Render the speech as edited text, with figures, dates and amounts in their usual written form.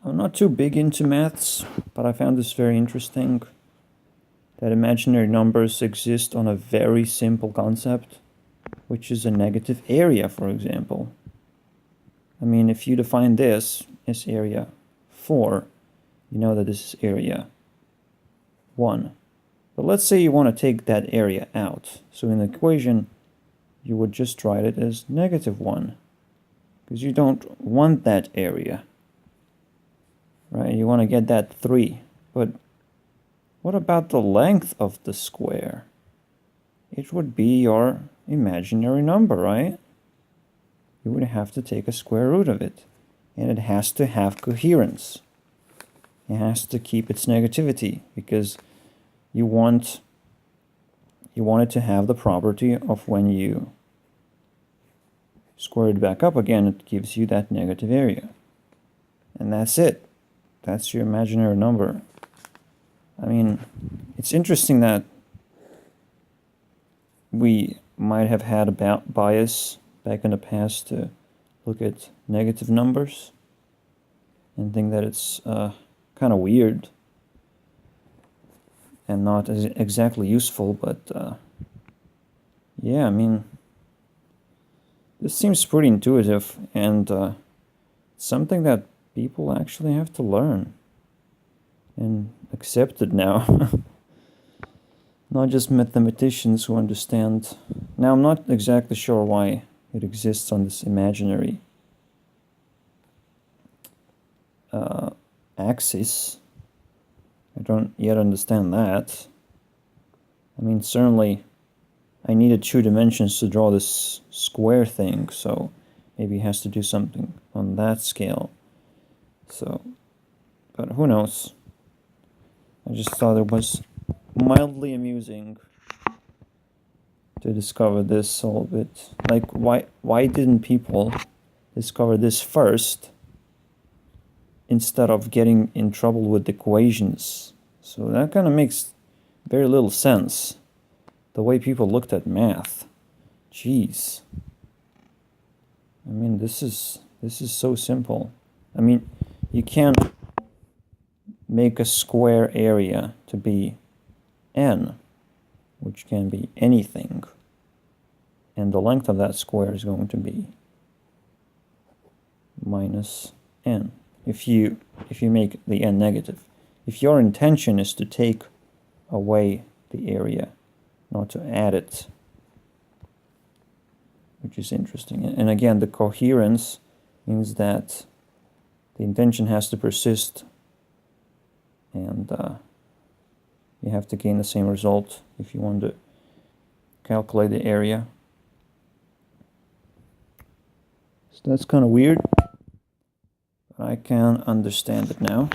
I'm not too big into maths, but I found this very interesting, that imaginary numbers exist on a very simple concept, which is a negative area, for example. I mean, if you define this as area 4, you know that this is area 1. But let's say you want to take that area out. So in the equation, you would just write it as -1, because you don't want that area, right? You want to get that 3. But what about the length of the square? It would be your imaginary number, right? You would have to take a square root of it. And it has to have coherence. It has to keep its negativity, because you want it to have the property of when you square it back up again, it gives you that negative area. And that's it. That's your imaginary number. I mean, it's interesting that we might have had a bias back in the past to look at negative numbers and think that it's kind of weird and not exactly useful, but yeah, I mean, this seems pretty intuitive, and something that people actually have to learn and accept it now. Not just mathematicians who understand. Now, I'm not exactly sure why it exists on this imaginary axis. I don't yet understand that. I mean, certainly I needed 2 dimensions to draw this square thing, so maybe it has to do something on that scale. So, but who knows? I just thought it was mildly amusing to discover this a little bit. Like, why didn't people discover this first instead of getting in trouble with equations? So that kind of makes very little sense, the way people looked at math. Jeez. I mean, this is so simple. I mean, you can't make a square area to be n, which can be anything, and the length of that square is going to be -n if you make the n negative. If your intention is to take away the area, not to add it, which is interesting. And again, the coherence means that the intention has to persist, and you have to gain the same result if you want to calculate the area. So that's kind of weird, but I can understand it now.